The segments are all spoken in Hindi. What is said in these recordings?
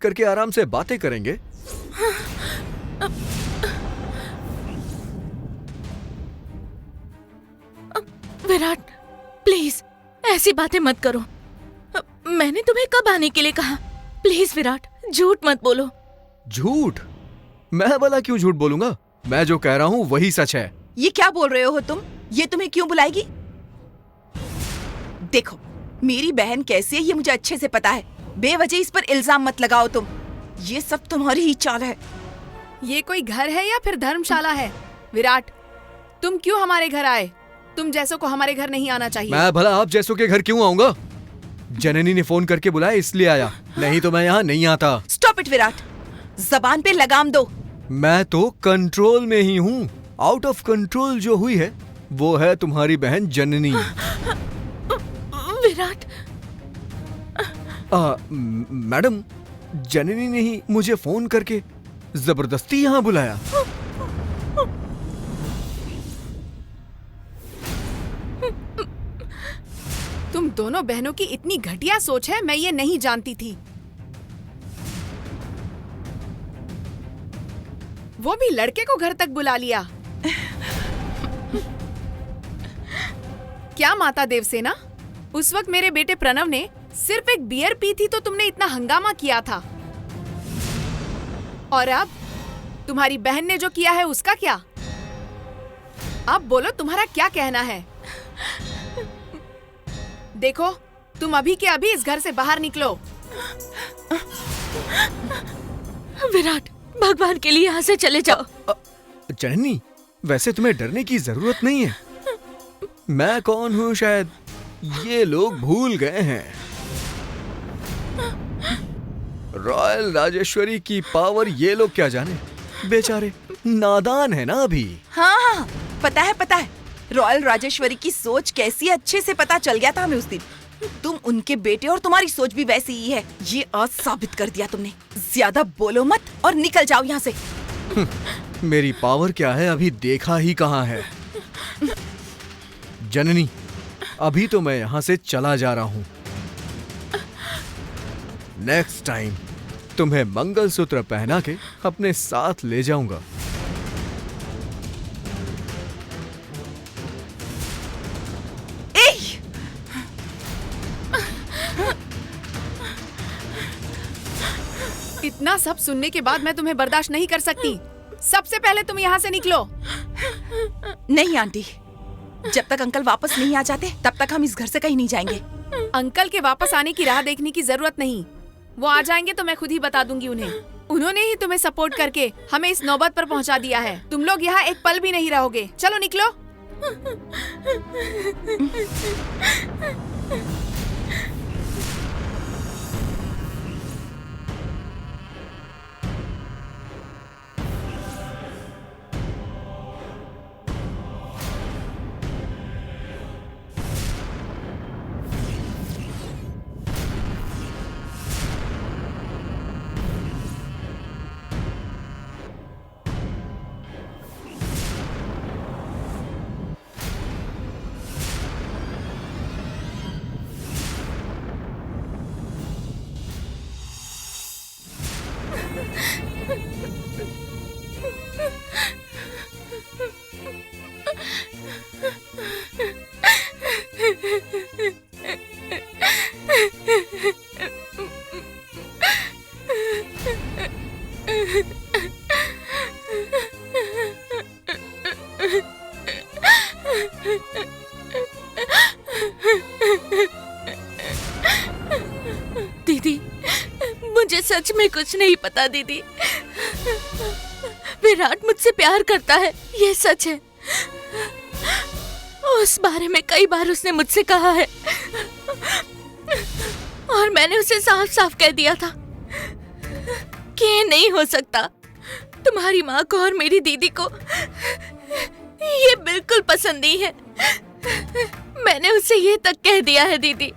करके आराम से बातें करेंगे। विराट, प्लीज ऐसी बातें मत करो। मैंने तुम्हें कब आने के लिए कहा? प्लीज विराट, झूठ मत बोलो। झूठ? मैं भला क्यों झूठ बोलूंगा? मैं जो कह रहा हूँ वही सच है। ये क्या बोल रहे हो तुम? ये तुम्हें क्यों बुलाएगी? देखो, मेरी बहन कैसी है ये मुझे अच्छे से पता है। बेवजह इस पर इल्जाम मत लगाओ तुम। ये सब तुम्हारी ही चाल है। ये कोई घर है या फिर धर्मशाला है? विराट, तुम क्यों हमारे घर आए? तुम जैसों को हमारे घर नहीं आना चाहिए। मैं भला आप जैसों के घर क्यों आऊंगा? जननी ने फोन करके बुलाया इसलिए आया, नहीं तो मैं यहाँ नहीं आता। स्टॉप इट विराट, जबान पे लगाम दो। मैं तो कंट्रोल में ही हूँ। आउट ऑफ कंट्रोल जो हुई है वो है तुम्हारी बहन जननी। विराट, मैडम, जननी ने ही मुझे फोन करके जबरदस्ती यहाँ बुलाया। तुम दोनों बहनों की इतनी घटिया सोच है, मैं ये नहीं जानती थी। वो भी लड़के को घर तक बुला लिया। क्या माता देवसेना, उस वक्त मेरे बेटे प्रणव ने सिर्फ एक बियर पी थी तो तुमने इतना हंगामा किया था, और अब तुम्हारी बहन ने जो किया है उसका क्या? अब बोलो, तुम्हारा क्या कहना है? देखो, तुम अभी के अभी इस घर से बाहर निकलो। विराट, भगवान के लिए यहाँ से चले जाओ। जननी, वैसे तुम्हें डरने की जरूरत नहीं है। मैं कौन हूँ शायद ये लोग भूल गए हैं। रॉयल राजेश्वरी की पावर ये लोग क्या जाने, बेचारे नादान है ना अभी। हाँ, पता है। रॉयल राजेश्वरी की सोच कैसी अच्छे से पता चल गया था हमें उस दिन। तुम उनके बेटे और तुम्हारी सोच भी वैसी ही है। ये आज साबित कर दिया तुमने। ज्यादा बोलो मत और निकल जाओ यहाँ से। मेरी पावर क्या है अभी देखा ही कहाँ है। जननी, अभी तो मैं यहाँ से चला जा रहा हूँ। नेक्स्ट टाइम तुम्हें मंगलसूत्र पहना के अपने साथ ले जाऊंगा। इतना सब सुनने के बाद मैं तुम्हें बर्दाश्त नहीं कर सकती। सबसे पहले तुम यहाँ से निकलो। नहीं आंटी, जब तक अंकल वापस नहीं आ जाते तब तक हम इस घर से कहीं नहीं जाएंगे। अंकल के वापस आने की राह देखने की जरूरत नहीं। वो आ जाएंगे तो मैं खुद ही बता दूंगी उन्हें। उन्होंने ही तुम्हें सपोर्ट करके हमें इस नौबत पर पहुंचा दिया है। तुम लोग यहाँ एक पल भी नहीं रहोगे। चलो निकलो। दीदी, मुझे सच में कुछ नहीं पता दीदी। विराट मुझसे प्यार करता है, ये सच है। उस बारे में कई बार उसने मुझसे कहा है और मैंने उसे साफ साफ कह दिया था कि ये नहीं हो सकता। तुम्हारी माँ को और मेरी दीदी को ये बिल्कुल पसंद नहीं है। मैंने उसे ये तक कह दिया है दीदी।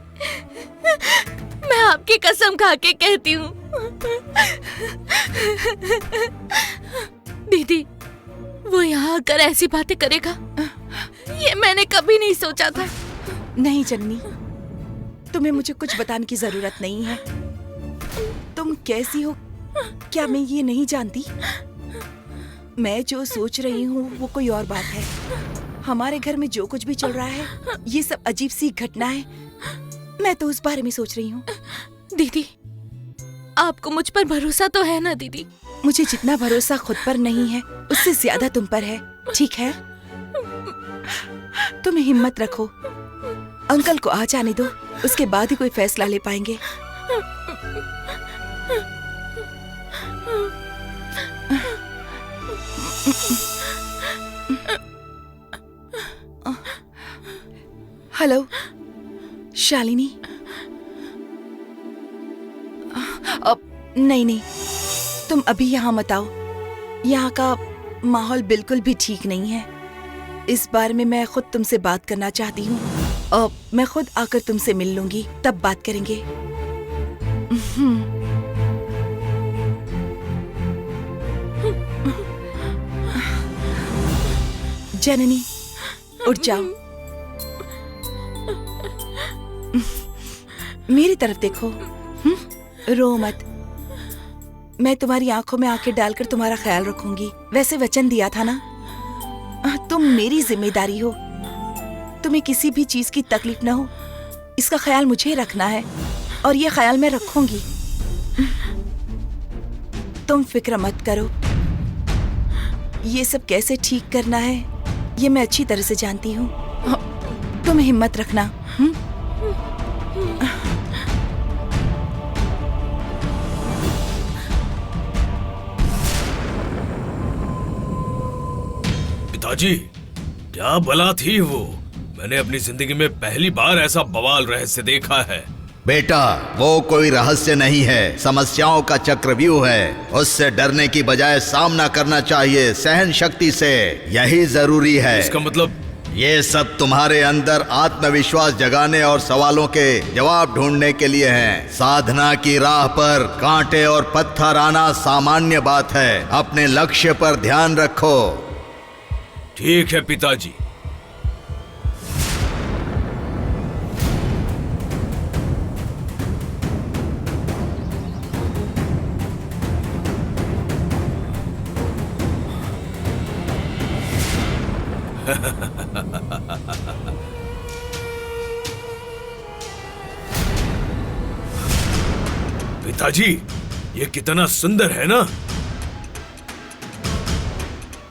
मैं आपकी कसम खा के कहती हूँ दीदी, वो यहाँ आकर ऐसी बातें करेगा ये मैंने कभी नहीं सोचा था। नहीं जननी, तुम्हें मुझे कुछ बताने की जरूरत नहीं है। तुम कैसी हो क्या मैं ये नहीं जानती? मैं जो सोच रही हूँ वो कोई और बात है। हमारे घर में जो कुछ भी चल रहा है ये सब अजीब सी घटना है। मैं तो उस बारे में सोच रही हूँ। दीदी, आपको मुझ पर भरोसा तो है ना दीदी? मुझे जितना भरोसा खुद पर नहीं है उससे ज्यादा तुम पर है, ठीक है? तुम हिम्मत रखो, अंकल को आ जाने दो, उसके बाद ही कोई फैसला ले पाएंगे। हेलो शालिनी। अब नहीं, तुम अभी यहाँ मत आओ। यहाँ का माहौल बिल्कुल भी ठीक नहीं है। इस बारे में मैं खुद तुमसे बात करना चाहती हूँ। अब मैं खुद आकर तुमसे मिल लूंगी, तब बात करेंगे। जननी, उठ जाओ, मेरी तरफ देखो, रो मत। मैं तुम्हारी आंखों में आंखें डालकर तुम्हारा ख्याल रखूंगी। वैसे वचन दिया था ना, तुम मेरी जिम्मेदारी हो। तुम्हें किसी भी चीज की तकलीफ ना हो, इसका ख्याल मुझे रखना है और ये ख्याल मैं रखूंगी। तुम फिक्र मत करो, ये सब कैसे ठीक करना है ये मैं अच्छी तरह से जानती हूँ। तुम हिम्मत रखना। पिताजी, क्या भला थी वो? मैंने अपनी जिंदगी में पहली बार ऐसा बवाल रहस्य देखा है। बेटा, वो कोई रहस्य नहीं है, समस्याओं का चक्रव्यूह है। उससे डरने की बजाय सामना करना चाहिए सहन शक्ति से, यही जरूरी है। इसका मतलब? ये सब तुम्हारे अंदर आत्मविश्वास जगाने और सवालों के जवाब ढूंढने के लिए है। साधना की राह पर कांटे और पत्थर आना सामान्य बात है। अपने लक्ष्य पर ध्यान रखो। ठीक है पिताजी। पिताजी, ये कितना सुंदर है ना?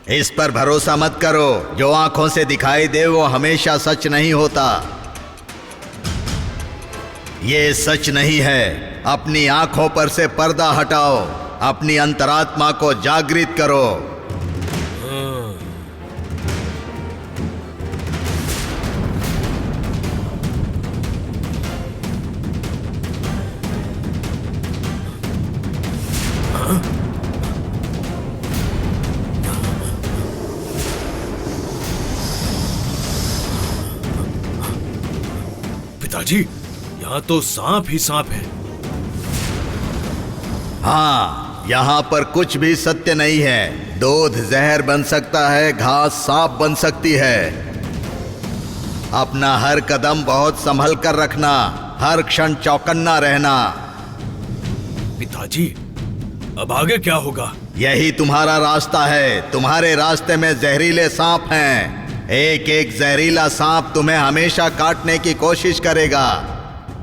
इस पर भरोसा मत करो। जो आंखों से दिखाई दे वो हमेशा सच नहीं होता। ये सच नहीं है। अपनी आंखों पर से पर्दा हटाओ, अपनी अंतरात्मा को जागृत करो। पिताजी, यहाँ तो सांप ही सांप है। हाँ, यहाँ पर कुछ भी सत्य नहीं है। दूध जहर बन सकता है, घास सांप बन सकती है। अपना हर कदम बहुत संभल कर रखना, हर क्षण चौकन्ना रहना। पिताजी, अब आगे क्या होगा? यही तुम्हारा रास्ता है। तुम्हारे रास्ते में जहरीले सांप हैं। एक एक जहरीला सांप तुम्हें हमेशा काटने की कोशिश करेगा।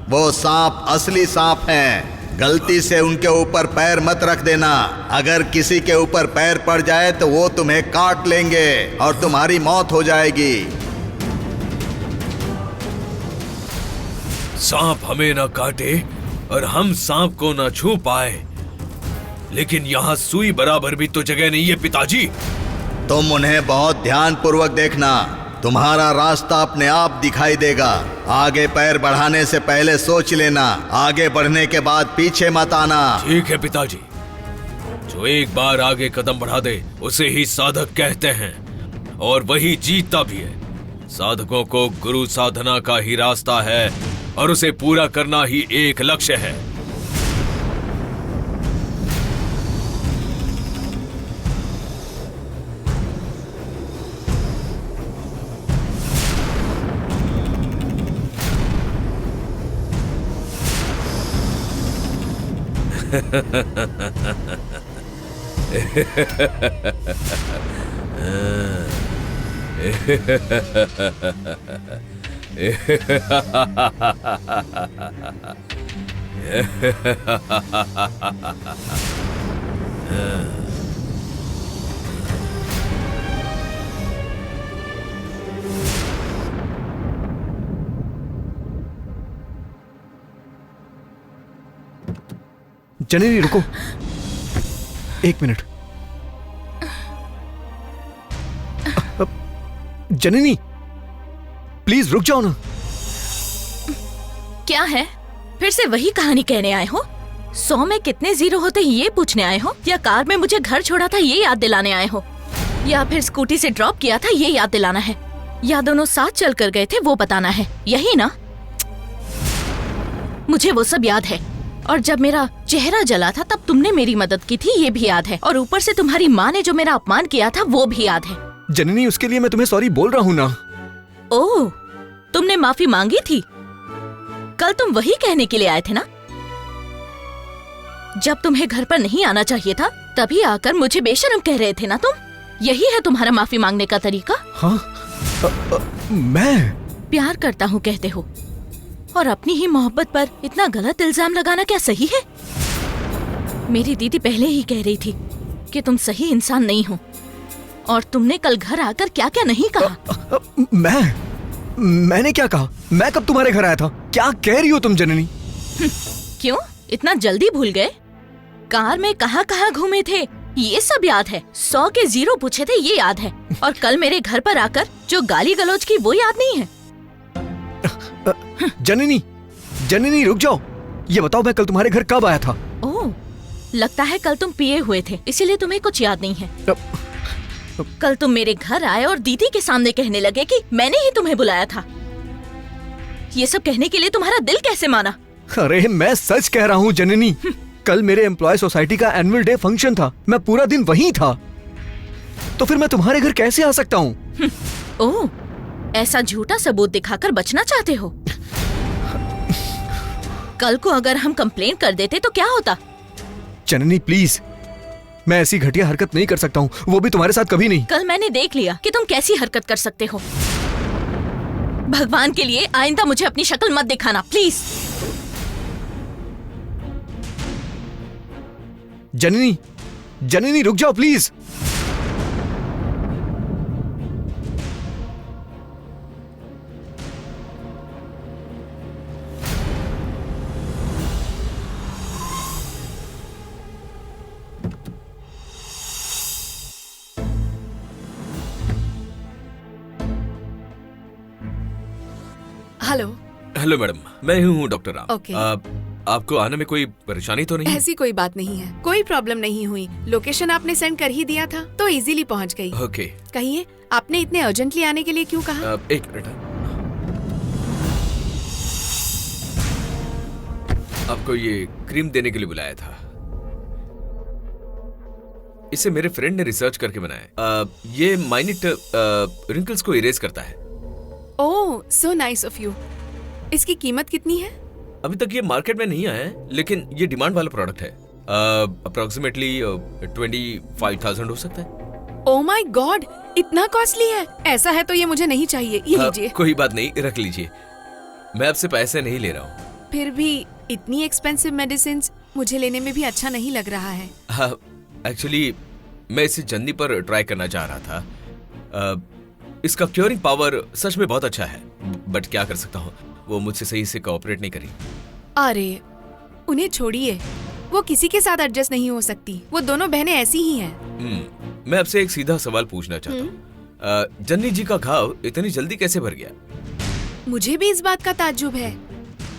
वो सांप असली सांप हैं। गलती से उनके ऊपर पैर मत रख देना। अगर किसी के ऊपर पैर पड़ जाए तो वो तुम्हें काट लेंगे और तुम्हारी मौत हो जाएगी। सांप हमें ना काटे और हम सांप को ना छू पाए, लेकिन यहाँ सुई बराबर भी तो जगह नहीं है पिताजी। तुम उन्हें बहुत ध्यानपूर्वक देखना। तुम्हारा रास्ता अपने आप दिखाई देगा। आगे पैर बढ़ाने से पहले सोच लेना। आगे बढ़ने के बाद पीछे मत आना। ठीक है पिताजी। जो एक बार आगे कदम बढ़ा दे उसे ही साधक कहते हैं, और वही जीतता भी है। साधकों को गुरु साधना का ही रास्ता है और उसे पूरा करना ही एक लक्ष्य है। जननी रुको, एक मिनट। जननी प्लीज रुक जाओ ना। क्या है, फिर से वही कहानी कहने आए हो? 100 में कितने जीरो होते हैं ये पूछने आए हो, या कार में मुझे घर छोड़ा था ये याद दिलाने आए हो, या फिर स्कूटी से ड्रॉप किया था ये याद दिलाना है, या दोनों साथ चल कर गए थे वो बताना है, यही ना? मुझे वो सब याद है, और जब मेरा चेहरा जला था तब तुमने मेरी मदद की थी ये भी याद है, और ऊपर से तुम्हारी माँ ने जो मेरा अपमान किया था वो भी याद है। जननी उसके लिए मैं तुम्हें सॉरी बोल रहा हूँ ना। ओह, तुमने माफी मांगी थी? कल तुम वही कहने के लिए आए थे ना? जब तुम्हें घर पर नहीं आना चाहिए था तभी आकर मुझे बेशर्म कह रहे थे ना तुम? यही है तुम्हारा माफी मांगने का तरीका? हाँ, मैं प्यार करता हूँ कहते हो, और अपनी ही मोहब्बत पर इतना गलत इल्जाम लगाना क्या सही है? मेरी दीदी पहले ही कह रही थी कि तुम सही इंसान नहीं हो, और तुमने कल घर आकर क्या क्या नहीं कहा। मैंने क्या कहा? मैं कब तुम्हारे घर आया था? क्या कह रही हो तुम जननी? क्यों इतना जल्दी भूल गए? कार में कहाँ कहाँ घूमे थे ये सब याद है, 100 के जीरो पूछे थे ये याद है, और कल मेरे घर पर आकर जो गाली गलौज की वो याद नहीं है? जननी रुक जाओ, ये बताओ मैं कल तुम्हारे घर कब आया था? ओह, लगता है कल तुम पिए हुए थे इसीलिए तुम्हें कुछ याद नहीं है। कल तुम मेरे घर आए और दीदी के सामने कहने लगे कि मैंने ही तुम्हें बुलाया था। ये सब कहने के लिए तुम्हारा दिल कैसे माना? अरे मैं सच कह रहा हूँ जननी, कल मेरे एम्प्लॉय सोसाइटी का एनुअल डे फंक्शन था, मैं पूरा दिन वहीं था, तो फिर मैं तुम्हारे घर कैसे आ सकता हूँ? ओह, ऐसा झूठा सबूत दिखाकर बचना चाहते हो? कल को अगर हम कंप्लेंट कर देते तो क्या होता? जननी प्लीज, मैं ऐसी घटिया हरकत नहीं कर सकता हूँ, वो भी तुम्हारे साथ कभी नहीं। कल मैंने देख लिया कि तुम कैसी हरकत कर सकते हो। भगवान के लिए आइंदा मुझे अपनी शक्ल मत दिखाना प्लीज। जननी रुक जाओ प्लीज। हेलो मैडम, मैं ही हूँ डॉक्टर राम। ओके। आपको आने में कोई परेशानी तो नहीं है? ऐसी कोई बात नहीं है, कोई प्रॉब्लम नहीं हुई। लोकेशन आपने सेंड कर ही दिया था तो इजीली पहुंच गई। ओके। कहिए, आपने इतने अर्जेंटली आने के लिए क्यों कहा? एक मिनट, आपको ये क्रीम देने के लिए बुलाया था। इसे मेरे फ्रेंड ने रिसर्च करके बनाया। ये माइन्यूट रिंकल्स को इरेज करता है। ओह, सो नाइस ऑफ यू। इसकी कीमत कितनी है? अभी तक ये मार्केट में नहीं आया है, लेकिन ये डिमांड वाला प्रोडक्ट है। अप्रोक्सीमेटली 25,000 हो सकता है। ओह माय गॉड, इतना कॉस्टली है? ऐसा है तो ये मुझे नहीं चाहिए, ये लीजिए। कोई बात नहीं, रख लीजिए, मैं आपसे पैसे नहीं ले रहा हूँ। फिर भी इतनी एक्सपेंसिव मेडिसिन मुझे लेने में भी अच्छा नहीं लग रहा है। एक्चुअली मैं इसे जन्नी पर ट्राई करना चाह रहा था। इसका क्योरिंग पावर सच में बहुत अच्छा है, बट क्या कर सकता हूँ, वो मुझसे सही से कोऑपरेट नहीं करी। अरे उन्हें छोड़िए, वो किसी के साथ एडजस्ट नहीं हो सकती, वो दोनों बहनें ऐसी ही हैं। मैं आपसे एक सीधा सवाल पूछना चाहता हूँ, जन्नी जी का घाव इतनी जल्दी कैसे भर गया? मुझे भी इस बात का ताज्जुब है।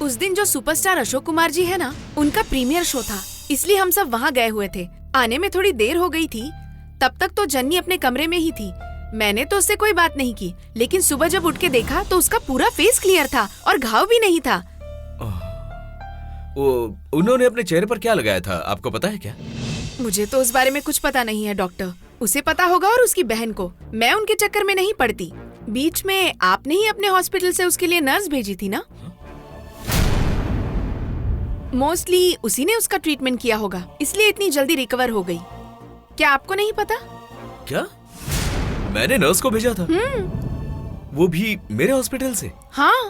उस दिन जो सुपरस्टार अशोक कुमार जी है ना, उनका प्रीमियर शो था, इसलिए हम सब वहाँ गए हुए थे। आने में थोड़ी देर हो गई थी, तब तक तो जन्नी अपने कमरे में ही थी। मैंने तो उससे कोई बात नहीं की, लेकिन सुबह जब उठ के देखा तो उसका पूरा फेस क्लियर था और घाव भी नहीं था। उन्होंने अपने चेहरे पर क्या लगाया था, आपको पता है क्या? मुझे तो उस बारे में कुछ पता नहीं है डॉक्टर, उसे पता होगा और उसकी बहन को। मैं उनके चक्कर में नहीं पड़ती। बीच में आपने ही अपने हॉस्पिटल से उसके लिए नर्स भेजी थी ना? मोस्टली उसी ने उसका ट्रीटमेंट किया होगा, इसलिए इतनी जल्दी रिकवर हो गई। क्या आपको नहीं पता? क्या? मैंने नर्स को भेजा था, वो भी मेरे हॉस्पिटल से। हाँ,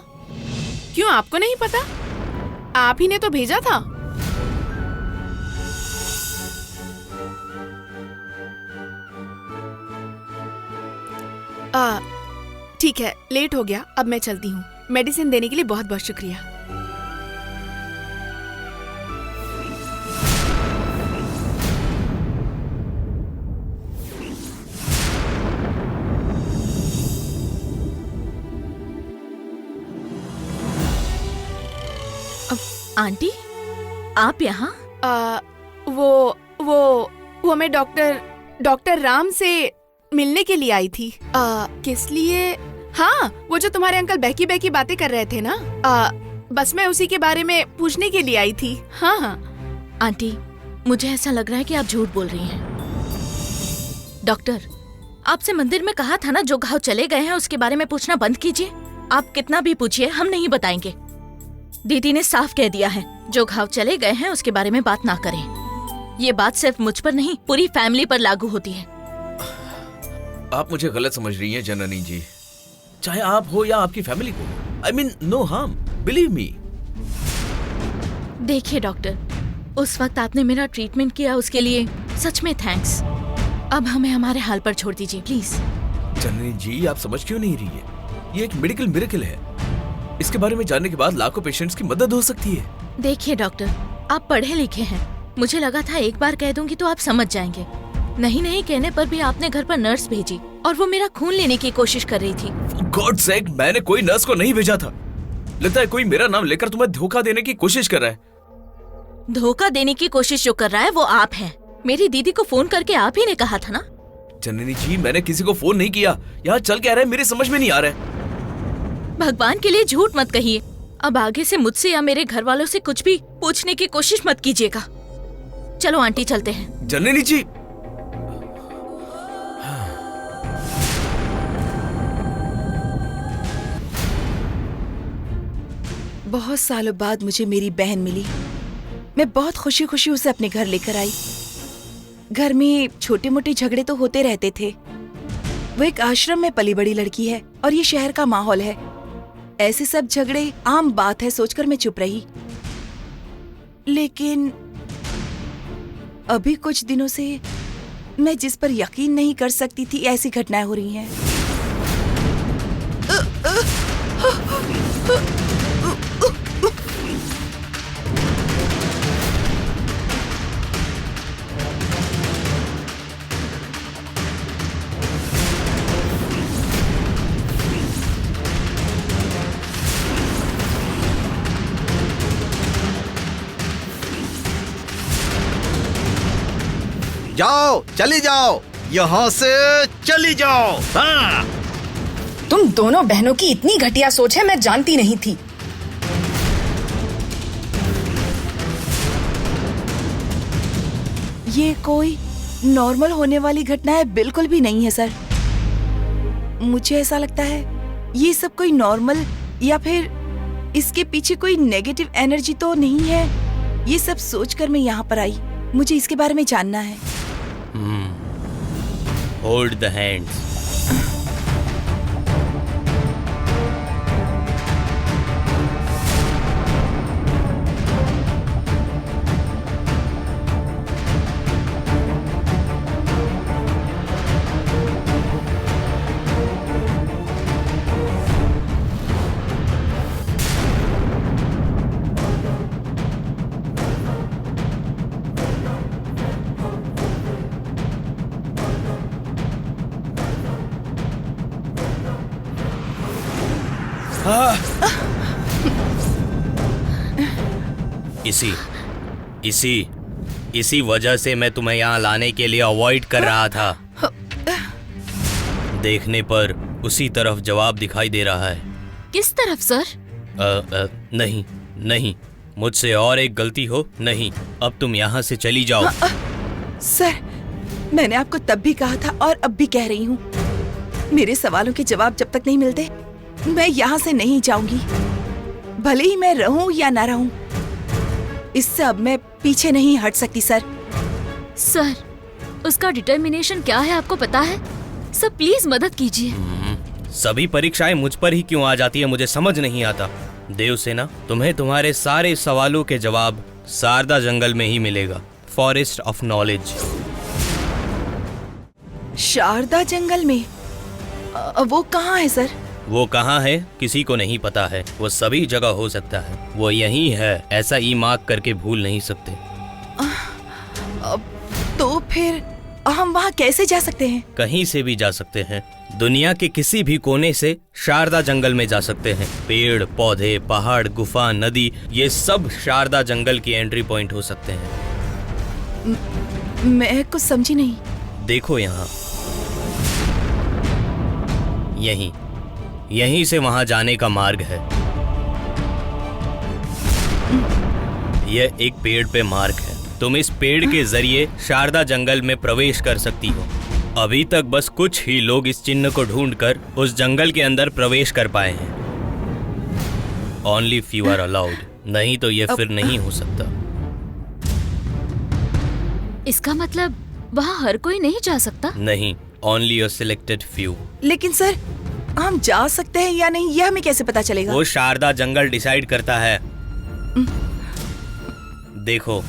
क्यों आपको नहीं पता? आप ही ने तो भेजा था। ठीक है, लेट हो गया, अब मैं चलती हूँ। मेडिसिन देने के लिए बहुत बहुत शुक्रिया। आंटी, आप यहाँ? वो मैं डॉक्टर राम से मिलने के लिए आई थी। किस लिए? हाँ, वो जो तुम्हारे अंकल बहकी बहकी बातें कर रहे थे ना, बस मैं उसी के बारे में पूछने के लिए आई थी। हाँ हाँ। आंटी, मुझे ऐसा लग रहा है कि आप झूठ बोल रही हैं। डॉक्टर, आपसे मंदिर में कहा था ना, जो घाव चले गए हैं उसके बारे में पूछना बंद कीजिए। आप कितना भी पूछिए, हम नहीं बताएंगे। दीदी ने साफ कह दिया है, जो घाव चले गए हैं उसके बारे में बात ना करें। ये बात सिर्फ मुझ पर नहीं, पूरी फैमिली पर लागू होती है। आप मुझे गलत समझ रही हैं जननी जी, चाहे आप हो या आपकी फैमिली को। I mean, no harm, believe me. देखिए डॉक्टर, उस वक्त आपने मेरा ट्रीटमेंट किया, उसके लिए सच में थैंक्स। अब हमें हमारे हाल पर छोड़ दीजिए प्लीज। जननी जी, आप समझ क्यों नहीं रही है? ये एक मेडिकल मिरेकल है। इसके बारे में जानने के बाद लाखों पेशेंट्स की मदद हो सकती है। देखिए डॉक्टर, आप पढ़े लिखे हैं, मुझे लगा था एक बार कह दूंगी तो आप समझ जाएंगे। नहीं कहने पर भी आपने घर पर नर्स भेजी और वो मेरा खून लेने की कोशिश कर रही थी। गॉड सेक, मैंने कोई नर्स को नहीं भेजा था। लगता है कोई मेरा नाम लेकर तुम्हें धोखा देने की कोशिश कर रहा है। धोखा देने की कोशिश जो कर रहा है वो आप हैं। मेरी दीदी को फोन करके आप ही ने कहा था ना। जननी जी, मैंने किसी को फोन नहीं किया। यहाँ चल क्या रहा है मेरी समझ में नहीं आ रहा है। भगवान के लिए झूठ मत कहिए। अब आगे से मुझसे या मेरे घर वालों से कुछ भी पूछने की कोशिश मत कीजिएगा। चलो आंटी, चलते हैं। जननी जी, बहुत सालों बाद मुझे मेरी बहन मिली। मैं बहुत खुशी खुशी उसे अपने घर लेकर आई। घर में छोटे मोटे झगड़े तो होते रहते थे। वो एक आश्रम में पली बड़ी लड़की है और ये शहर का माहौल है। ऐसे सब झगड़े आम बात है सोचकर मैं चुप रही। लेकिन अभी कुछ दिनों से मैं जिस पर यकीन नहीं कर सकती थी, ऐसी घटनाएं हो रही हैं। जाओ, चली जाओ, यहाँ से चली जाओ। हाँ। तुम दोनों बहनों की इतनी घटिया सोच है, मैं जानती नहीं थी। ये कोई नॉर्मल होने वाली घटनाएं बिल्कुल भी नहीं है सर। मुझे ऐसा लगता है ये सब कोई नॉर्मल या फिर इसके पीछे कोई नेगेटिव एनर्जी तो नहीं है। ये सब सोचकर मैं यहाँ पर आई। मुझे इसके बारे में जानना है। Hold the hands. इसी वजह से मैं तुम्हें यहाँ लाने के लिए अवॉइड कर रहा था। देखने पर उसी तरफ जवाब दिखाई दे रहा है। किस तरफ सर? नहीं, मुझसे और एक गलती हो नहीं। अब तुम यहाँ से चली जाओ। सर, मैंने आपको तब भी कहा था और अब भी कह रही हूँ, मेरे सवालों के जवाब जब तक नहीं मिलते मैं यहाँ से नहीं जाऊंगी, भले ही मैं रहूं या ना रहूं। इससे अब मैं पीछे नहीं हट सकती सर। सर, उसका डिटर्मिनेशन क्या है आपको पता है? सर प्लीज मदद कीजिए। सभी परीक्षाएं मुझ पर ही क्यों आ जाती है, मुझे समझ नहीं आता। देवसेना, तुम्हें तुम्हारे सारे सवालों के जवाब शारदा जंगल में ही मिलेगा, फॉरेस्ट ऑफ नॉलेज। शारदा जंगल में? वो कहाँ है सर? वो कहाँ है किसी को नहीं पता है, वो सभी जगह हो सकता है। वो यहीं है, ऐसा ई मार्क करके भूल नहीं सकते। तो फिर हम वहाँ कैसे जा सकते हैं? कहीं से भी जा सकते हैं, दुनिया के किसी भी कोने से शारदा जंगल में जा सकते हैं। पेड़ पौधे, पहाड़, गुफा, नदी, ये सब शारदा जंगल की एंट्री पॉइंट हो सकते हैं। मैं कुछ समझी नहीं। देखो यहाँ, यहीं से वहां जाने का मार्ग है। यह एक पेड़ पे मार्ग है। तुम इस पेड़ के जरिए शारदा जंगल में प्रवेश कर सकती हो। अभी तक बस कुछ ही लोग इस चिन्ह को ढूंढकर उस जंगल के अंदर प्रवेश कर पाए हैं। Only few are allowed, नहीं तो ये फिर नहीं हो सकता। इसका मतलब वहाँ हर कोई नहीं जा सकता? नहीं, only a selected few। लेकिन सर, हम जा सकते हैं या नहीं, यह हमें कैसे पता चलेगा? वो शारदा जंगल डिसाइड करता है। देखो,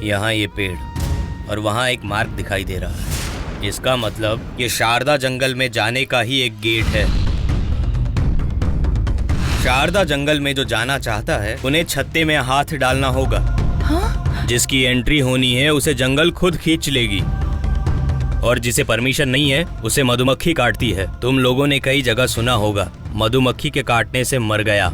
यहाँ ये पेड़ और वहाँ एक मार्ग दिखाई दे रहा है। इसका मतलब ये शारदा जंगल में जाने का ही एक गेट है। शारदा जंगल में जो जाना चाहता है उन्हें छत्ते में हाथ डालना होगा। हाँ? जिसकी एंट्री होनी है उसे जंगल खुद खींच लेगी, और जिसे परमिशन नहीं है उसे मधुमक्खी काटती है। तुम लोगों ने कई जगह सुना होगा, मधुमक्खी के काटने से मर गया।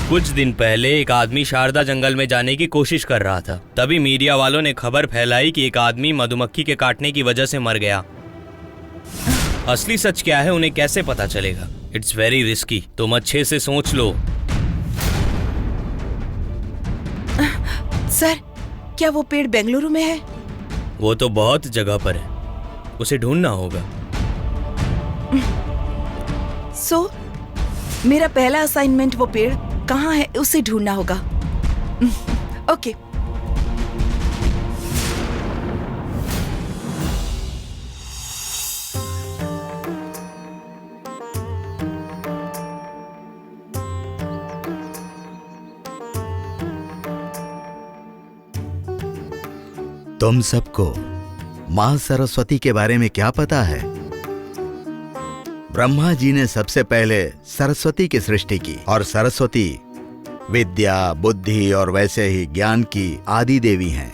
कुछ दिन पहले एक आदमी शारदा जंगल में जाने की कोशिश कर रहा था, तभी मीडिया वालों ने खबर फैलाई कि एक आदमी मधुमक्खी के काटने की वजह से मर गया। असली सच क्या है उन्हें कैसे पता चलेगा? It's very risky. तुम अच्छे से सोच लो। सर, क्या वो पेड़ बेंगलुरु में है? वो तो बहुत जगह पर है, उसे ढूंढना होगा। सो मेरा पहला असाइनमेंट वो पेड़ कहाँ है उसे ढूंढना होगा। ओके। तुम सबको माँ सरस्वती के बारे में क्या पता है? ब्रह्मा जी ने सबसे पहले सरस्वती की सृष्टि की, और सरस्वती विद्या, बुद्धि और वैसे ही ज्ञान की आदि देवी हैं।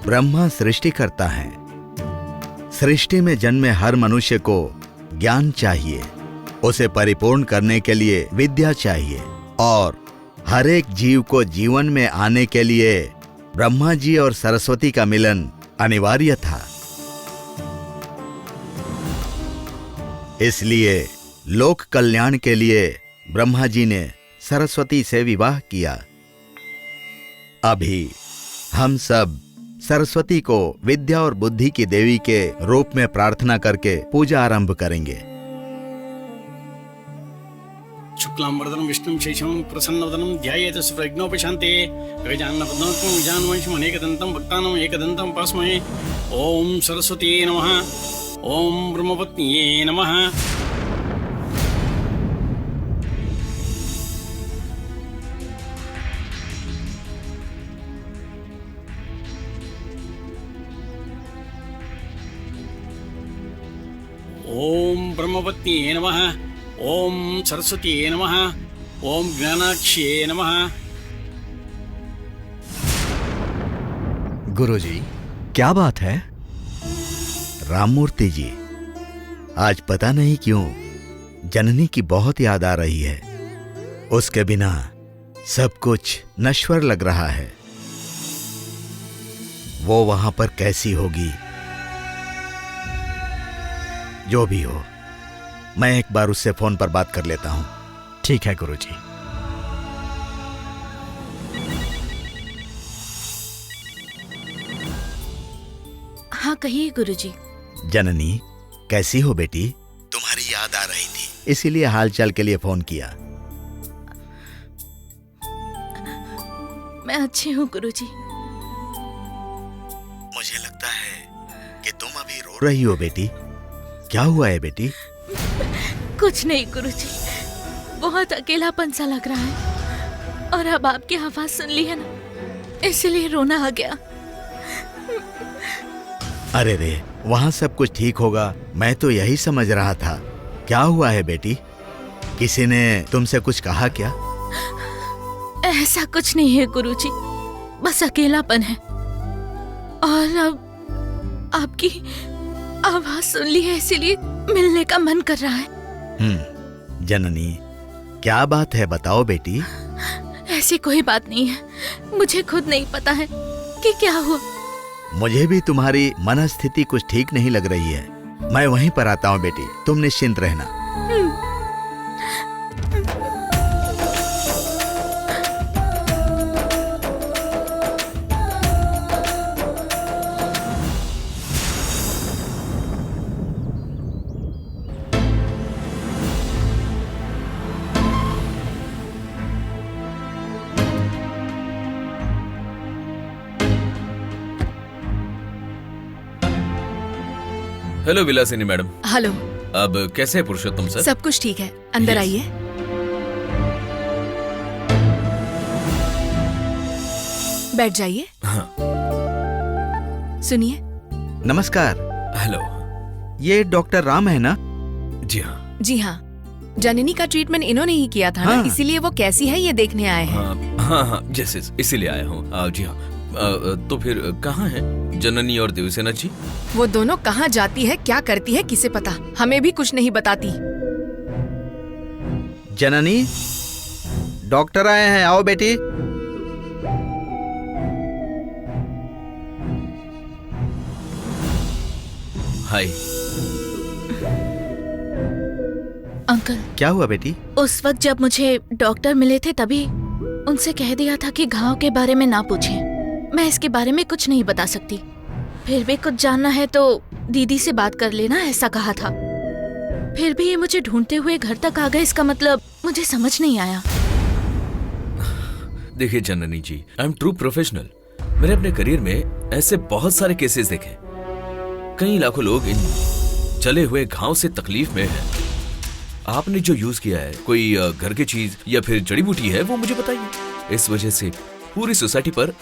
ब्रह्मा सृष्टि करता है। सृष्टि में जन्मे हर मनुष्य को ज्ञान चाहिए, उसे परिपूर्ण करने के लिए विद्या चाहिए, और हर एक जीव को जीवन में आने के लिए ब्रह्मा जी और सरस्वती का मिलन अनिवार्य था। इसलिए लोक कल्याण के लिए ब्रह्मा जी ने सरस्वती से विवाह किया। अभी हम सब सरस्वती को विद्या और बुद्धि की देवी के रूप में प्रार्थना करके पूजा आरंभ करेंगे। शुक्लांबरधरं विष्णुं शशिवर्णं प्रसन्नवदनं ध्यायेत सर्वविघ्नोपशान्ते गजाननपद्मनाभं गजाननवंशं अनेकदन्तं भक्तानां एकदन्तं उपास्महे। ओम सरस्वती नमः। ओम ब्रह्मपत्न्ये नमः। ओम ब्रह्मपत्न्ये नमः। ओम सरस्वती नमः। ओम ज्ञानाक्ष्ये नमः। गुरुजी, क्या बात है? राममूर्ति जी, आज पता नहीं क्यों जननी की बहुत याद आ रही है। उसके बिना सब कुछ नश्वर लग रहा है। वो वहां पर कैसी होगी? जो भी हो, मैं एक बार उससे फोन पर बात कर लेता हूं। ठीक है गुरुजी। हाँ कहिए गुरुजी। जननी, कैसी हो बेटी? तुम्हारी याद आ रही थी, इसीलिए हालचाल के लिए फोन किया। अच्छी हूँ गुरुजी। मुझे लगता है कि तुम अभी रो रही हो बेटी। क्या हुआ है बेटी? कुछ नहीं गुरुजी, बहुत अकेलापन सा लग रहा है और अब आपकी आवाज सुन ली है ना, इसलिए रोना आ गया। अरे रे, वहाँ सब कुछ ठीक होगा, मैं तो यही समझ रहा था। क्या हुआ है बेटी? किसी ने तुमसे कुछ कहा क्या? ऐसा कुछ नहीं है गुरुजी, बस अकेलापन है। और अब आपकी आवाज सुन ली है, इसीलिए मिलने का मन कर रहा है। जननी, क्या बात है बताओ बेटी। ऐसी कोई बात नहीं है, मुझे खुद नहीं पता है कि क्या हुआ। मुझे भी तुम्हारी मनस्थिति कुछ ठीक नहीं लग रही है। मैं वहीं पर आता हूँ बेटी, तुम निश्चिंत रहना। Hello Vilasini madam. हेलो। अब कैसे है पुरुषोत्तम सर? सब कुछ ठीक है, अंदर Yes. आइए। बैठ जाइए। हाँ। सुनिए। नमस्कार। हेलो। ये डॉक्टर राम है ना? जी हाँ। जी हाँ, जननी का ट्रीटमेंट इन्होंने ही किया था ना, हाँ। इसीलिए वो कैसी है ये देखने आए हैं। हाँ हाँ, जैसे इसीलिए आया हूँ। जी हाँ। तो फिर कहाँ है जननी और देवसेना जी? वो दोनों कहाँ जाती है, क्या करती है, किसे पता। हमें भी कुछ नहीं बताती। जननी, डॉक्टर आए हैं, आओ बेटी। हाय। अंकल, क्या हुआ बेटी? उस वक्त जब मुझे डॉक्टर मिले थे तभी उनसे कह दिया था कि घाव के बारे में ना पूछें। मैं इसके बारे में कुछ नहीं बता सकती। फिर भी कुछ जानना है तो दीदी से बात कर लेना, ऐसा कहा था। फिर भी ये मुझे ढूंढते हुए घर तक आ गए, इसका मतलब मुझे समझ नहीं आया। देखिए जननी जी, आई एम ट्रू प्रोफेशनल। मैंने अपने करियर में ऐसे बहुत सारे केसेस देखे। कई लाखों लोग इन जले हुए घाव से तकलीफ में हैं। आपने जो यूज किया है, कोई घर की चीज या फिर जड़ी बूटी है, वो मुझे बताइए। इस वजह से पूरी सोसाइटी पर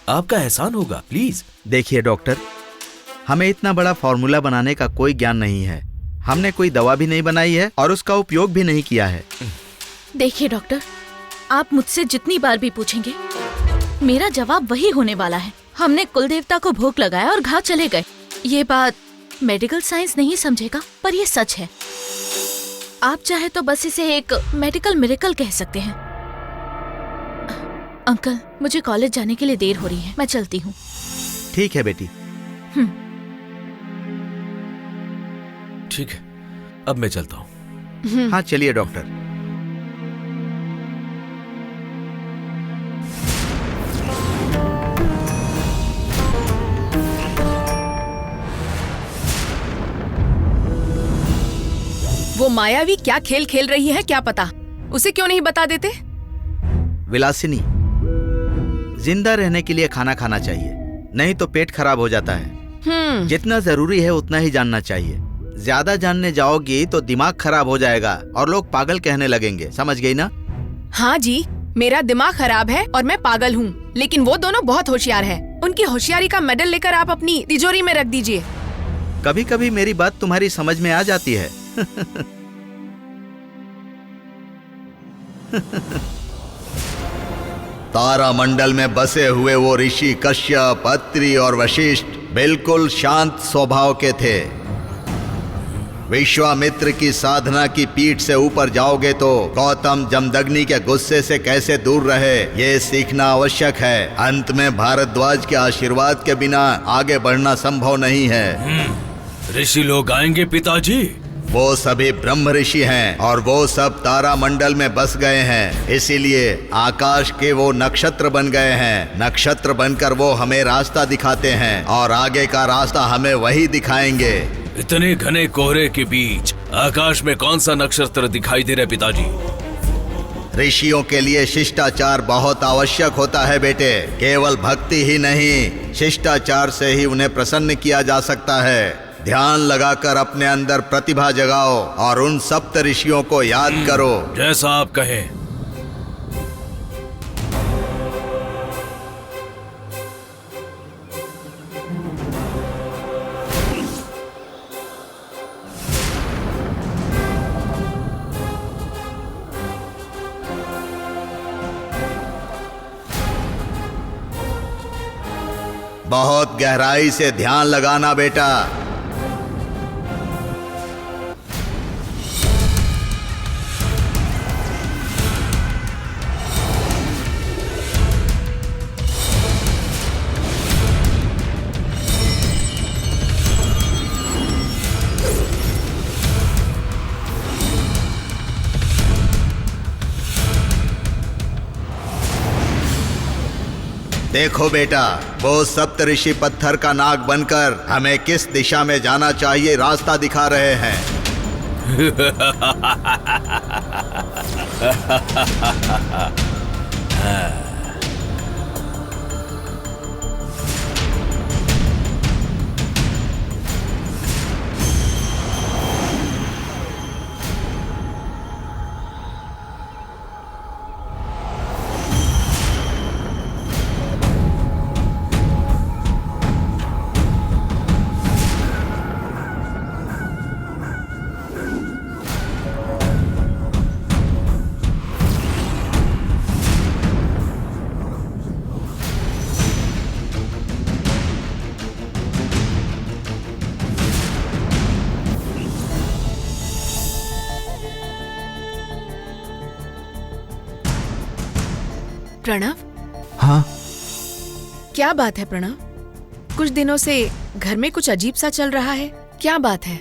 आपका एहसान होगा, प्लीज। देखिए डॉक्टर, हमें इतना बड़ा फॉर्मूला बनाने का कोई ज्ञान नहीं है। हमने कोई दवा भी नहीं बनाई है और उसका उपयोग भी नहीं किया है। देखिए डॉक्टर, आप मुझसे जितनी बार भी पूछेंगे मेरा जवाब वही होने वाला है। हमने कुल देवता को भोग लगाया और घाव चले गए। ये बात मेडिकल साइंस नहीं समझेगा, पर ये सच है। आप चाहे तो बस इसे एक मेडिकल मिरेकल कह सकते हैं। अंकल, मुझे कॉलेज जाने के लिए देर हो रही है, मैं चलती हूँ। ठीक है बेटी। ठीक है, अब मैं चलता हूँ। हाँ चलिए डॉक्टर। वो मायावी क्या खेल खेल रही है, क्या पता। उसे क्यों नहीं बता देते? विलासिनी, जिंदा रहने के लिए खाना खाना चाहिए, नहीं तो पेट खराब हो जाता है। जितना जरूरी है उतना ही जानना चाहिए। ज्यादा जानने जाओगी तो दिमाग खराब हो जाएगा और लोग पागल कहने लगेंगे, समझ गई ना? हाँ जी, मेरा दिमाग खराब है और मैं पागल हूँ, लेकिन वो दोनों बहुत होशियार है। उनकी होशियारी का मेडल लेकर आप अपनी तिजोरी में रख दीजिए। कभी कभी मेरी बात तुम्हारी समझ में आ जाती है। तारामंडल में बसे हुए वो ऋषि कश्यप, अत्रि और वशिष्ठ बिल्कुल शांत स्वभाव के थे। विश्वामित्र की साधना की पीठ से ऊपर जाओगे तो गौतम जमदग्नि के गुस्से से कैसे दूर रहे, ये सीखना आवश्यक है। अंत में भारद्वाज के आशीर्वाद के बिना आगे बढ़ना संभव नहीं है। ऋषि लोग आएंगे पिताजी। वो सभी ब्रह्म ऋषि हैं और वो सब तारामंडल में बस गए हैं, इसीलिए आकाश के वो नक्षत्र बन गए हैं। नक्षत्र बनकर वो हमें रास्ता दिखाते हैं और आगे का रास्ता हमें वही दिखाएंगे। इतने घने कोहरे के बीच आकाश में कौन सा नक्षत्र दिखाई दे रहा है पिताजी? ऋषियों के लिए शिष्टाचार बहुत आवश्यक होता है बेटे। केवल भक्ति ही नहीं, शिष्टाचार से ही उन्हें प्रसन्न किया जा सकता है। ध्यान लगाकर अपने अंदर प्रतिभा जगाओ और उन सप्त ऋषियों को याद करो। जैसा आप कहें। बहुत गहराई से ध्यान लगाना बेटा। देखो बेटा, वो सप्तऋषि पत्थर का नाग बनकर हमें किस दिशा में जाना चाहिए रास्ता दिखा रहे हैं। प्रणव, हाँ क्या बात है प्रणव? कुछ दिनों से घर में कुछ अजीब सा चल रहा है, क्या बात है?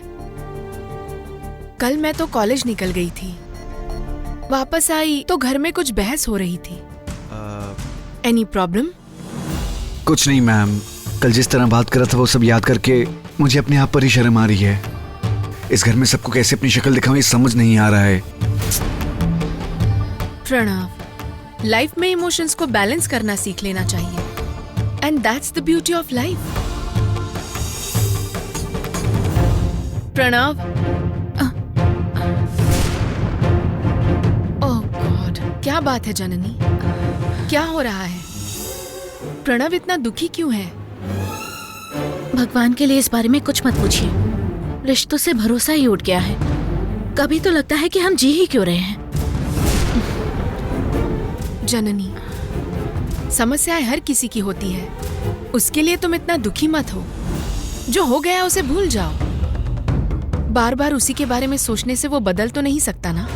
कल मैं तो कॉलेज निकल गई थी, वापस आई तो घर में कुछ बहस हो रही थी। Any problem? कुछ नहीं मैम, कल जिस तरह बात कर रहा था वो सब याद करके मुझे अपने आप पर ही शर्म आ रही है। इस घर में सबको कैसे अपनी शक्ल दिखाऊं ये समझ नहीं आ रहा है। प्रणव, लाइफ में इमोशंस को बैलेंस करना सीख लेना चाहिए, and that's the beauty of life. Pranav, oh God, क्या बात है जननी, क्या हो रहा है? प्रणव इतना दुखी क्यों है? भगवान के लिए इस बारे में कुछ मत पूछिए। रिश्तों से भरोसा ही उठ गया है। कभी तो लगता है कि हम जी ही क्यों रहे हैं। जननी, समस्याएं हर किसी की होती है, उसके लिए तुम इतना दुखी मत हो। जो हो गया उसे भूल जाओ। बार बार उसी के बारे में सोचने से वो बदल तो नहीं सकता ना।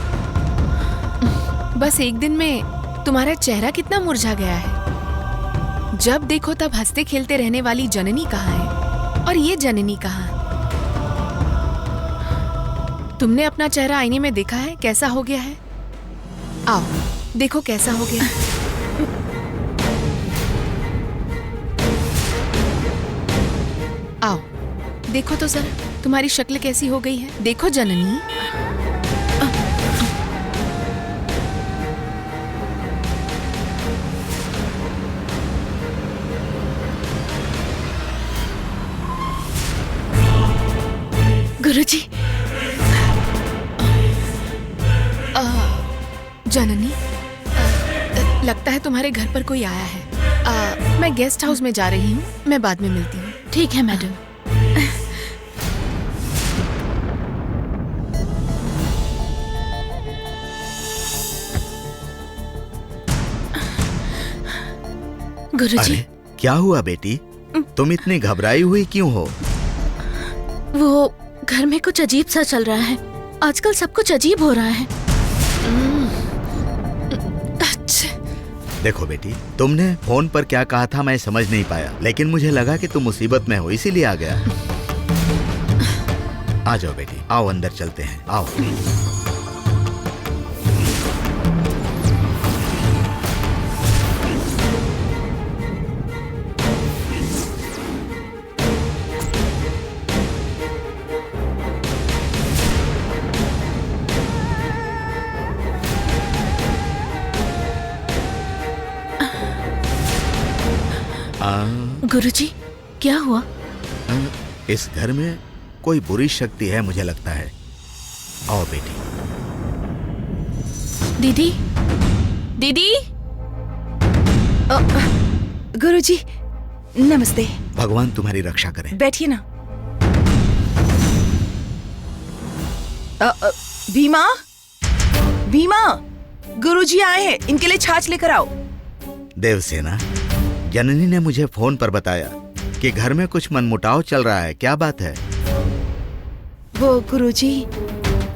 बस एक दिन में तुम्हारा चेहरा कितना मुरझा गया है। जब देखो तब हंसते खेलते रहने वाली जननी कहाँ है और ये जननी कहाँ? तुमने अपना चेहरा आईने में देखा है कैसा हो गया है? आओ देखो कैसा हो गया। आओ देखो तो सर, तुम्हारी शक्ल कैसी हो गई है, देखो जननी। गुरुजी। जननी, लगता है तुम्हारे घर पर कोई आया है। मैं गेस्ट हाउस में जा रही हूँ, मैं बाद में मिलती हूँ। ठीक है मैडम। गुरुजी। अरे क्या हुआ बेटी, तुम इतनी घबराई हुई क्यों हो? वो घर में कुछ अजीब सा चल रहा है। आजकल सब कुछ अजीब हो रहा है। देखो बेटी, तुमने फोन पर क्या कहा था मैं समझ नहीं पाया, लेकिन मुझे लगा कि तुम मुसीबत में हो इसीलिए आ गया। आ जाओ बेटी, आओ अंदर चलते हैं, आओ। गुरुजी, क्या हुआ? इस घर में कोई बुरी शक्ति है मुझे लगता है। आओ बेटी। दीदी, दीदी। गुरुजी, नमस्ते। भगवान तुम्हारी रक्षा करे। बैठिए ना। भीमा, भीमा, गुरुजी आए हैं, इनके लिए छाछ लेकर आओ। देवसेना, जननी ने मुझे फोन पर बताया कि घर में कुछ मनमुटाव चल रहा है। क्या बात है? वो गुरुजी,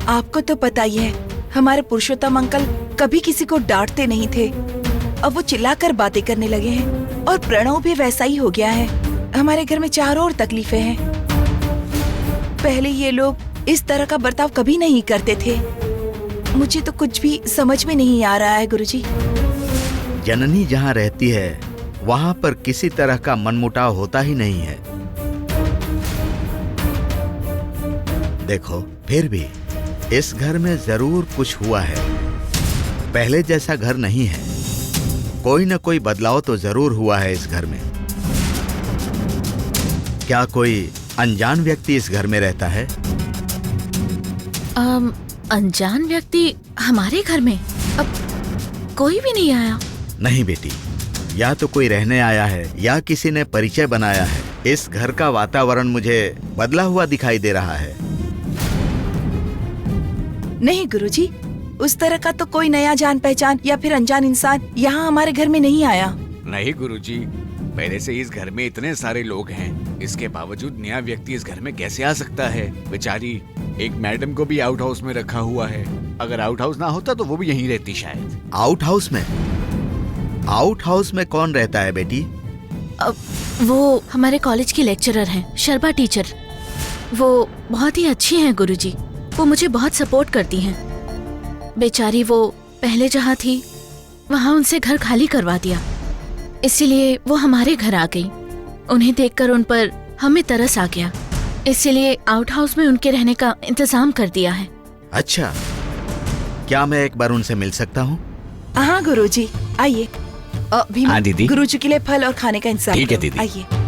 आपको तो पता ही है, हमारे पुरुषोत्तम अंकल कभी किसी को डांटते नहीं थे। अब वो चिल्लाकर बातें करने लगे हैं और प्रणव भी वैसा ही हो गया है। हमारे घर में चारों ओर तकलीफें हैं। पहले ये लोग इस तरह का बर्ताव कभी नहीं करते थे। मुझे तो कुछ भी समझ में नहीं आ रहा है गुरुजी। जननी जहाँ रहती है वहाँ पर किसी तरह का मनमुटाव होता ही नहीं है। देखो, फिर भी इस घर में जरूर कुछ हुआ है। पहले जैसा घर नहीं है। कोई न कोई बदलाव तो जरूर हुआ है इस घर में। क्या कोई अनजान व्यक्ति इस घर में रहता है? अनजान व्यक्ति हमारे घर में? अब कोई भी नहीं आया। नहीं बेटी, या तो कोई रहने आया है या किसी ने परिचय बनाया है। इस घर का वातावरण मुझे बदला हुआ दिखाई दे रहा है। नहीं गुरुजी, उस तरह का तो कोई नया जान पहचान या फिर अनजान इंसान यहाँ हमारे घर में नहीं आया। नहीं गुरुजी, पहले से इस घर में इतने सारे लोग हैं, इसके बावजूद नया व्यक्ति इस घर में कैसे आ सकता है? बेचारी एक मैडम को भी आउट हाउस में रखा हुआ है। अगर आउट हाउस ना होता तो वो भी यहीं रहती शायद। आउट हाउस में? आउट हाउस में कौन रहता है बेटी? वो हमारे कॉलेज की लेक्चरर हैं, शर्मा टीचर। वो बहुत ही अच्छी हैं गुरुजी। वो मुझे बहुत सपोर्ट करती हैं। बेचारी वो पहले जहाँ थी वहाँ उनसे घर खाली करवा दिया, इसीलिए वो हमारे घर आ गई। उन्हें देखकर उन पर हमें तरस आ गया, इसीलिए आउट हाउस में उनके रहने का इंतजाम कर दिया है। अच्छा, क्या मैं एक बार उनसे मिल सकता हूँ? हाँ गुरुजी, आइए। भीमा, हाँ दीदी। गुरुजी के लिए फल और खाने का इंतजाम ठीक है करो। दीदी। आइए।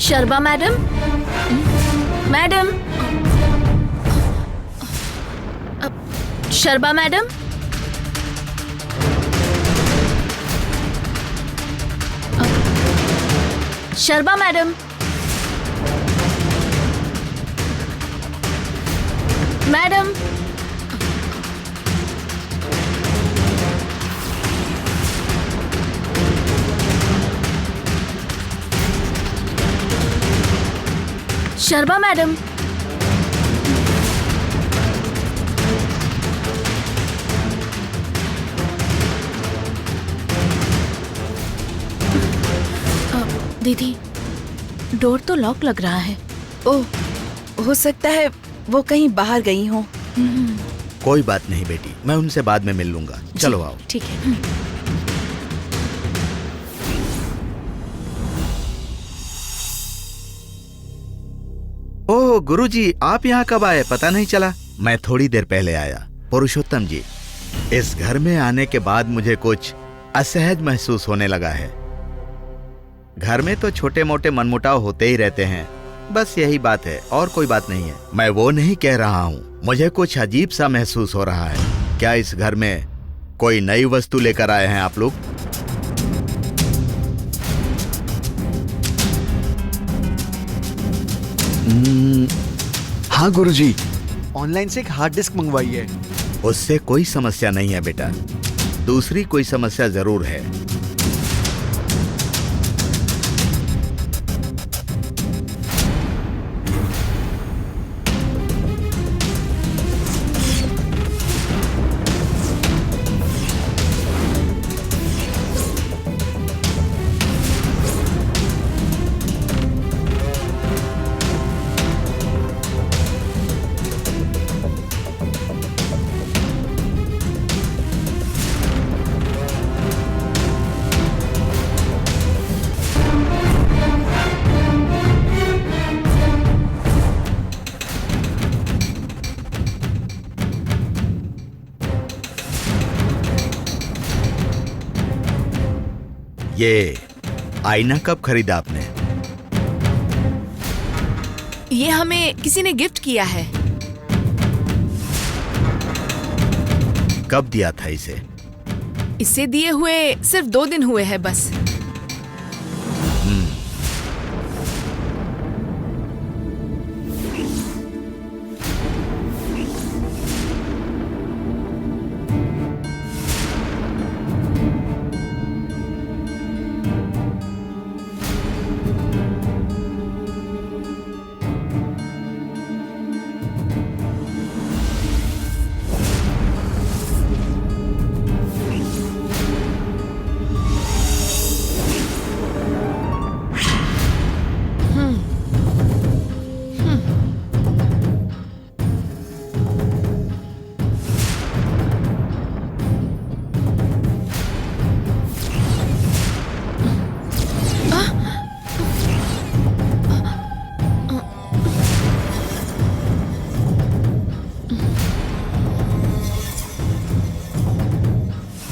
Sharma madam, madam, Sharma madam, Sharma madam, madam, Sharma madam, दीदी, डोर तो लॉक लग रहा है। ओह, हो सकता है वो कहीं बाहर गई हो। कोई बात नहीं बेटी, मैं उनसे बाद में मिल लूंगा। चलो आओ। ठीक है। ओह गुरुजी, आप यहाँ कब आए? पता नहीं चला। मैं थोड़ी देर पहले आया। पुरुषोत्तम जी, इस घर में आने के बाद मुझे कुछ असहज महसूस होने लगा है। घर में तो छोटे मोटे मनमुटाव होते ही रहते हैं, बस यही बात है और कोई बात नहीं है। मैं वो नहीं कह रहा हूँ, मुझे कुछ अजीब सा महसूस हो रहा है। क्या इस घर में कोई नई वस्तु लेकर आए हैं आप लोग? हाँ गुरुजी, ऑनलाइन से एक हार्ड डिस्क मंगवाई है। उससे कोई समस्या नहीं है बेटा, दूसरी कोई समस्या जरूर है। ये आईना कब खरीदा आपने? ये हमें किसी ने गिफ्ट किया है। कब दिया था इसे? इसे दिए हुए सिर्फ 2 दिन हुए हैं बस।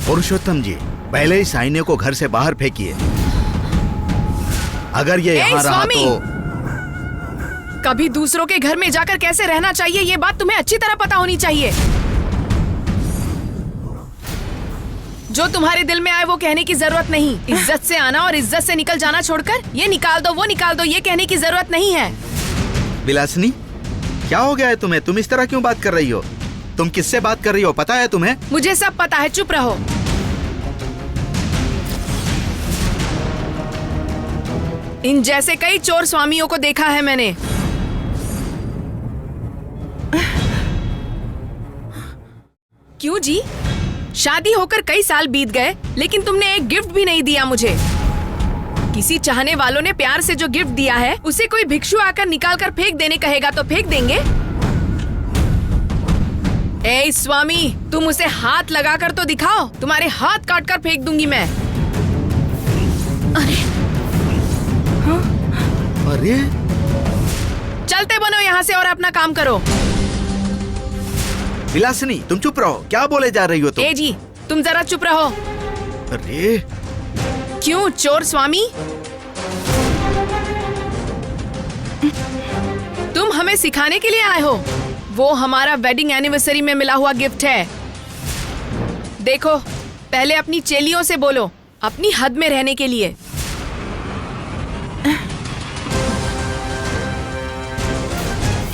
पुरुषोत्तम जी, पहले इस आईने को घर से बाहर फेंकिए। अगर ये यहाँ रहा स्वामी! तो कभी दूसरों के घर में जाकर कैसे रहना चाहिए ये बात तुम्हें अच्छी तरह पता होनी चाहिए। जो तुम्हारे दिल में आए वो कहने की जरूरत नहीं। इज्जत से आना और इज्जत से निकल जाना छोड़कर ये निकाल दो वो निकाल दो ये कहने की जरूरत नहीं है। विलासिनी, क्या हो गया है तुम्हें? तुम इस तरह क्यों बात कर रही हो? तुम किससे बात कर रही हो पता है तुम्हें? मुझे सब पता है, चुप रहो। इन जैसे कई चोर स्वामियों को देखा है मैंने। क्यों जी? शादी होकर कई साल बीत गए लेकिन तुमने एक गिफ्ट भी नहीं दिया मुझे। किसी चाहने वालों ने प्यार से जो गिफ्ट दिया है उसे कोई भिक्षु आकर निकाल कर फेंक देने कहेगा तो फेंक देंगे? ए स्वामी, तुम उसे हाथ लगाकर तो दिखाओ, तुम्हारे हाथ काट कर फेंक दूंगी मैं। अरे चलते बनो यहाँ से और अपना काम करो। विलासिनी, तुम चुप रहो। क्या बोले जा रही हो तुम? ए जी, तुम जरा चुप रहो। अरे क्यों चोर स्वामी? तुम हमें सिखाने के लिए आए हो? वो हमारा वेडिंग एनिवर्सरी में मिला हुआ गिफ्ट है। देखो, पहले अपनी चेलियों से बोलो अपनी हद में रहने के लिए।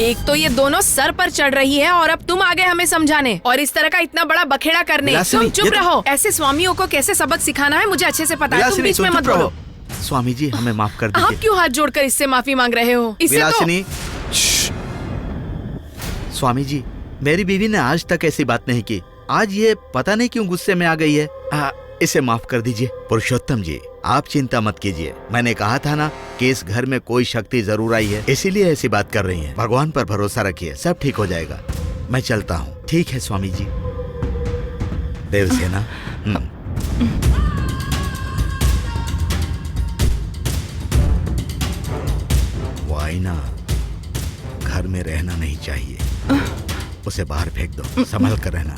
एक तो ये दोनों सर पर चढ़ रही है और अब तुम आ गए हमें समझाने और इस तरह का इतना बड़ा बखेड़ा करने। तुम चुप रहो। ऐसे स्वामियों को कैसे सबक सिखाना है मुझे अच्छे से पता है। तुम बीच में मत बोलो। स्वामी जी, हमें माफ कर दीजिए। आप क्यों हाथ जोड़कर इससे माफी मांग रहे हो? विलासिनी, स्वामी जी, मेरी बीवी ने आज तक ऐसी बात नहीं की। आज ये पता नहीं क्यों गुस्से में आ गई है। इसे माफ कर दीजिए। पुरुषोत्तम जी, आप चिंता मत कीजिए। मैंने कहा था ना कि इस घर में कोई शक्ति जरूर आई है, इसीलिए ऐसी बात कर रही हैं। भगवान पर भरोसा रखिए, सब ठीक हो जाएगा। मैं चलता हूँ। ठीक है स्वामी जी। देवसेना, वो आईना घर में रहना नहीं चाहिए, उसे बाहर फेंक दो। संभल कर रहना।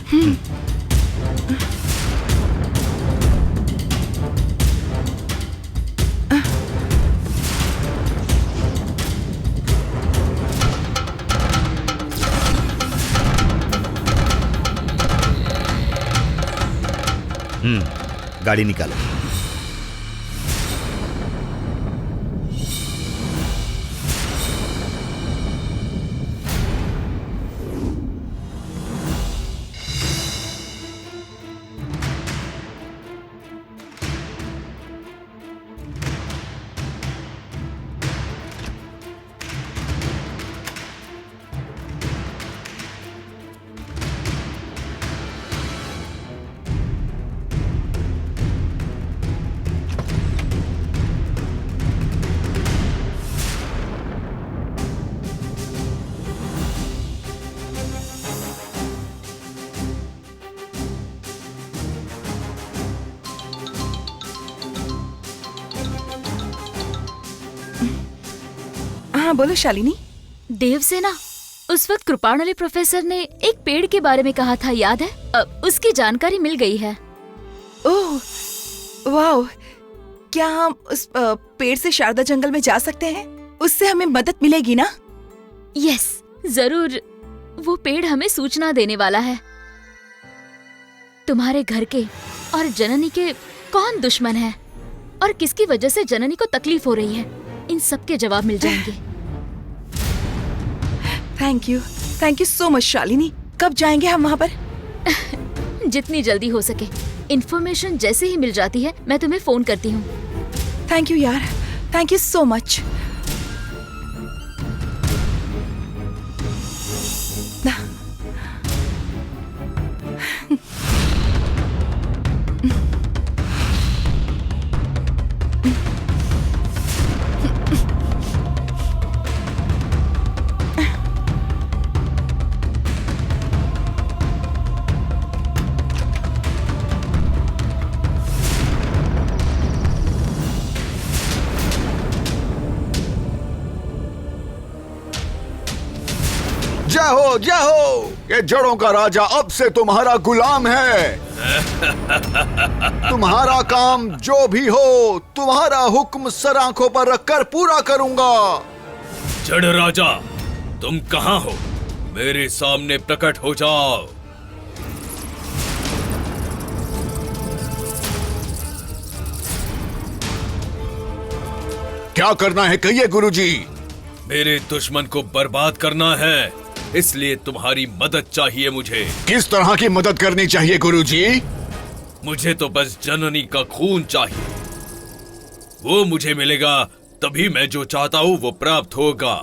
गाड़ी निकालो। हाँ बोलो शालिनी। देवसेना, उस वक्त कृपाणुली प्रोफेसर ने एक पेड़ के बारे में कहा था, याद है? उसकी जानकारी मिल गई है। ओह वाह, क्या हम उस पेड़ से शारदा जंगल में जा सकते हैं? उससे हमें मदद मिलेगी ना? यस, जरूर। वो पेड़ हमें सूचना देने वाला है। तुम्हारे घर के और जननी के कौन दुश्मन है और किसकी वजह से जननी को तकलीफ हो रही है, इन सब के जवाब मिल जाएंगे। Thank you so much Shalini. कब जाएंगे हम वहाँ पर? जितनी जल्दी हो सके। इन्फॉर्मेशन जैसे ही मिल जाती है मैं तुम्हें फोन करती हूँ। थैंक यू यार, थैंक यू सो मच। जय हो, जय हो। ये जड़ों का राजा अब से तुम्हारा गुलाम है। तुम्हारा काम जो भी हो, तुम्हारा हुक्म सर आंखों पर रखकर पूरा करूंगा। जड़ राजा, तुम कहाँ हो? मेरे सामने प्रकट हो जाओ। क्या करना है कहिए गुरुजी। मेरे दुश्मन को बर्बाद करना है, इसलिए तुम्हारी मदद चाहिए मुझे। किस तरह की मदद करनी चाहिए गुरुजी? मुझे तो बस जननी का खून चाहिए। वो मुझे मिलेगा तभी मैं जो चाहता हूँ वो प्राप्त होगा।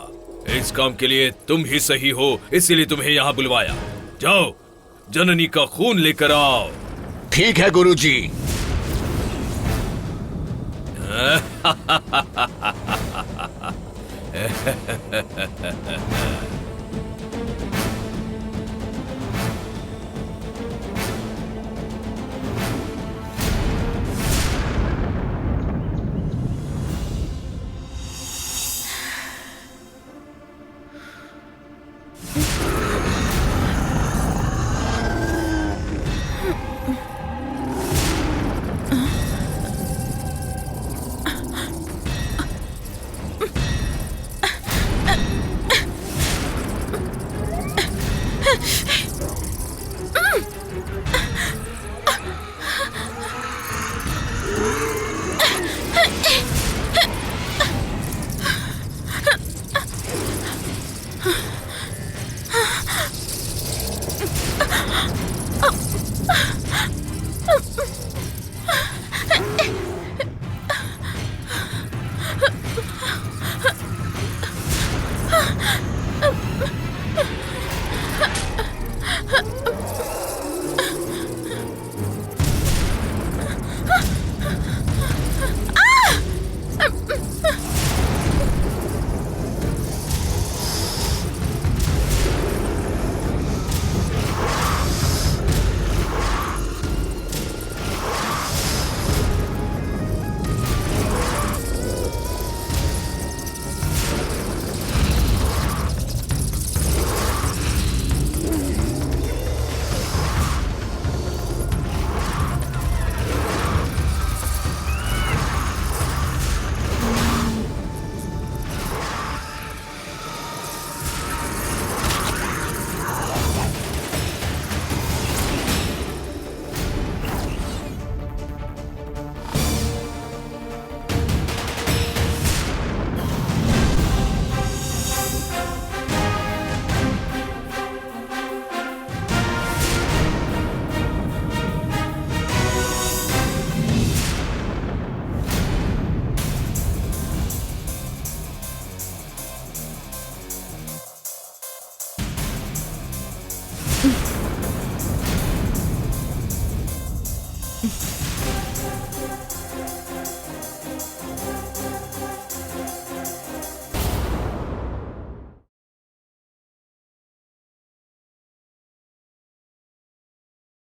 इस काम के लिए तुम ही सही हो, इसीलिए तुम्हें यहाँ बुलवाया। जाओ, जननी का खून लेकर आओ। ठीक है गुरुजी।